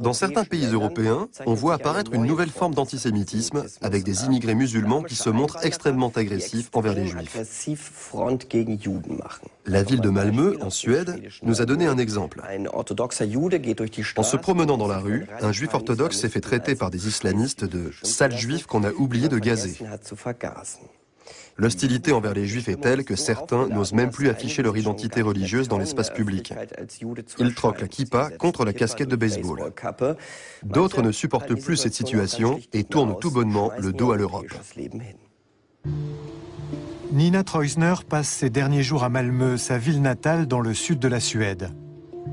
Dans certains pays européens, on voit apparaître une nouvelle forme d'antisémitisme avec des immigrés musulmans qui se montrent extrêmement agressifs envers les juifs. La ville de Malmö, en Suède, nous a donné un exemple. En se promenant dans la rue, un juif orthodoxe s'est fait traiter par des islamistes de « sale juif qu'on a oublié de gazer ». L'hostilité envers les juifs est telle que certains n'osent même plus afficher leur identité religieuse dans l'espace public. Ils troquent la kippa contre la casquette de baseball. D'autres ne supportent plus cette situation et tournent tout bonnement le dos à l'Europe. Nina Treusner passe ses derniers jours à Malmö, sa ville natale dans le sud de la Suède.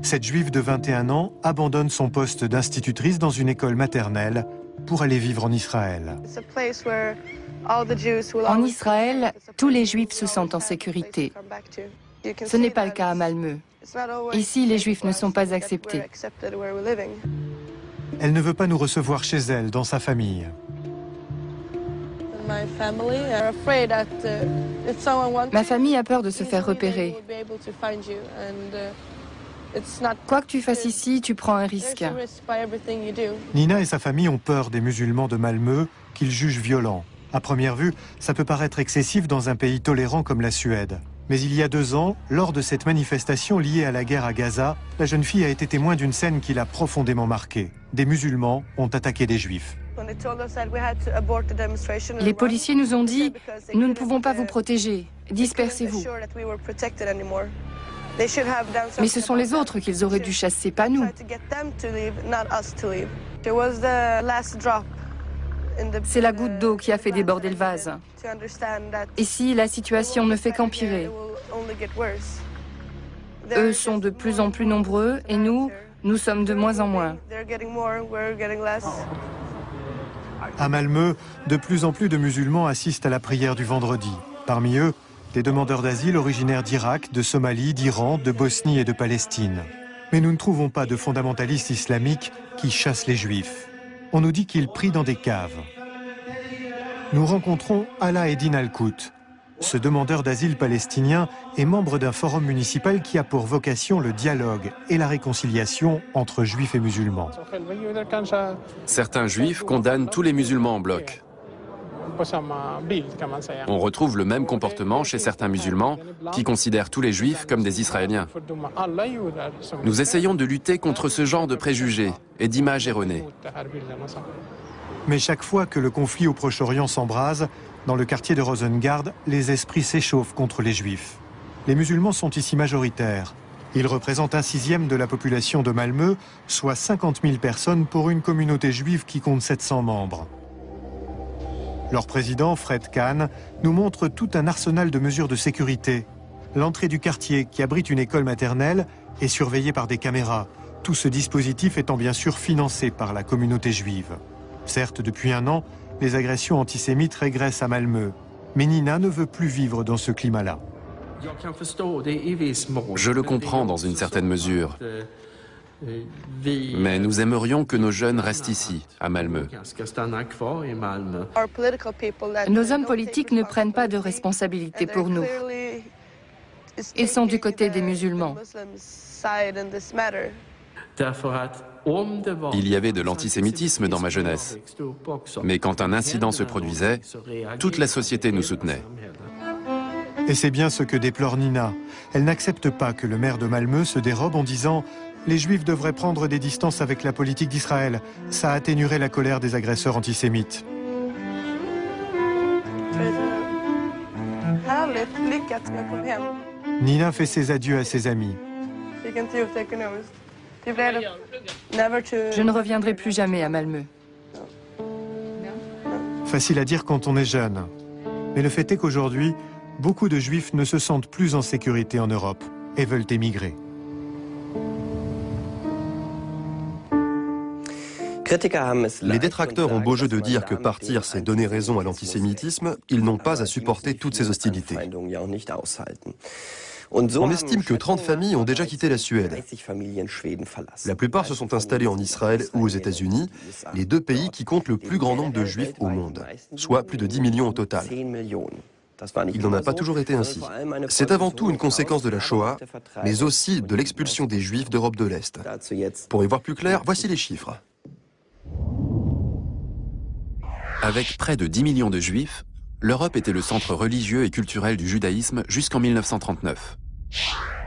Cette juive de 21 ans abandonne son poste d'institutrice dans une école maternelle pour aller vivre en Israël. En Israël, tous les Juifs se sentent en sécurité. Ce n'est pas le cas à Malmö. Ici, les Juifs ne sont pas acceptés. Elle ne veut pas nous recevoir chez elle, dans sa famille. Ma famille a peur de se faire repérer. Quoi que tu fasses ici, tu prends un risque. Nina et sa famille ont peur des musulmans de Malmö qu'ils jugent violents. À première vue, ça peut paraître excessif dans un pays tolérant comme la Suède. Mais il y a 2 ans, lors de cette manifestation liée à la guerre à Gaza, la jeune fille a été témoin d'une scène qui l'a profondément marquée. Des musulmans ont attaqué des juifs. Les policiers nous ont dit « Nous ne pouvons pas vous protéger, dispersez-vous ». Mais ce sont les autres qu'ils auraient dû chasser, pas nous. C'est la goutte d'eau qui a fait déborder le vase. Ici, la situation ne fait qu'empirer. Eux sont de plus en plus nombreux et nous sommes de moins en moins. À Malmö, de plus en plus de musulmans assistent à la prière du vendredi. Parmi eux, des demandeurs d'asile originaires d'Irak, de Somalie, d'Iran, de Bosnie et de Palestine. Mais nous ne trouvons pas de fondamentalistes islamiques qui chassent les juifs. On nous dit qu'ils prient dans des caves. Nous rencontrons Ala Eddin Al-Kout. Ce demandeur d'asile palestinien est membre d'un forum municipal qui a pour vocation le dialogue et la réconciliation entre juifs et musulmans. Certains juifs condamnent tous les musulmans en bloc. On retrouve le même comportement chez certains musulmans qui considèrent tous les juifs comme des Israéliens. Nous essayons de lutter contre ce genre de préjugés et d'images erronées. Mais chaque fois que le conflit au Proche-Orient s'embrase, dans le quartier de Rosengard, les esprits s'échauffent contre les juifs. Les musulmans sont ici majoritaires. Ils représentent 1/6 de la population de Malmö, soit 50 000 personnes pour une communauté juive qui compte 700 membres. Leur président, Fred Kahn, nous montre tout un arsenal de mesures de sécurité. L'entrée du quartier, qui abrite une école maternelle, est surveillée par des caméras. Tout ce dispositif étant bien sûr financé par la communauté juive. Certes, depuis 1 an, les agressions antisémites régressent à Malmö. Mais Nina ne veut plus vivre dans ce climat-là. Je le comprends dans une certaine mesure. Mais nous aimerions que nos jeunes restent ici, à Malmö. Nos hommes politiques ne prennent pas de responsabilité pour nous. Ils sont du côté des musulmans. Il y avait de l'antisémitisme dans ma jeunesse. Mais quand un incident se produisait, toute la société nous soutenait. Et c'est bien ce que déplore Nina. Elle n'accepte pas que le maire de Malmö se dérobe en disant « Les Juifs devraient prendre des distances avec la politique d'Israël. Ça atténuerait la colère des agresseurs antisémites. » Nina fait ses adieux à ses amis. Je ne reviendrai plus jamais à Malmö. Facile à dire quand on est jeune. Mais le fait est qu'aujourd'hui, beaucoup de Juifs ne se sentent plus en sécurité en Europe et veulent émigrer. Les détracteurs ont beau jeu de dire que partir, c'est donner raison à l'antisémitisme. Ils n'ont pas à supporter toutes ces hostilités. On estime que 30 familles ont déjà quitté la Suède. La plupart se sont installés en Israël ou aux États-Unis, les 2 pays qui comptent le plus grand nombre de Juifs au monde, soit plus de 10 millions au total. Il n'en a pas toujours été ainsi. C'est avant tout une conséquence de la Shoah, mais aussi de l'expulsion des Juifs d'Europe de l'Est. Pour y voir plus clair, voici les chiffres. Avec près de 10 millions de Juifs, l'Europe était le centre religieux et culturel du judaïsme jusqu'en 1939.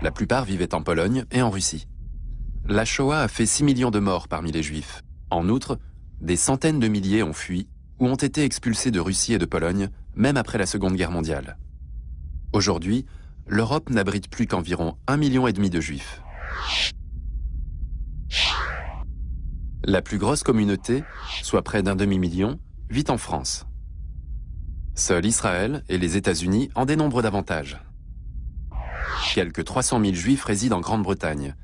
La plupart vivaient en Pologne et en Russie. La Shoah a fait 6 millions de morts parmi les Juifs. En outre, des centaines de milliers ont fui ou ont été expulsés de Russie et de Pologne, même après la Seconde Guerre mondiale. Aujourd'hui, l'Europe n'abrite plus qu'environ 1,5 million de Juifs. La plus grosse communauté, soit près d'un demi-million, vit en France. Seul Israël et les États-Unis en dénombrent davantage. Quelques 300 000 Juifs résident en Grande-Bretagne,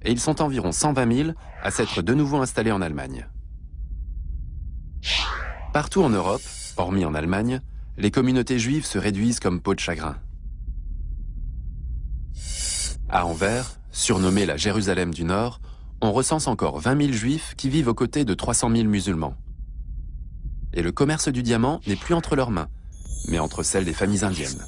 et ils sont environ 120 000 à s'être de nouveau installés en Allemagne. Partout en Europe, hormis en Allemagne, les communautés juives se réduisent comme peau de chagrin. À Anvers, surnommée la Jérusalem du Nord, on recense encore 20 000 Juifs qui vivent aux côtés de 300 000 musulmans. Et le commerce du diamant n'est plus entre leurs mains, mais entre celles des familles indiennes.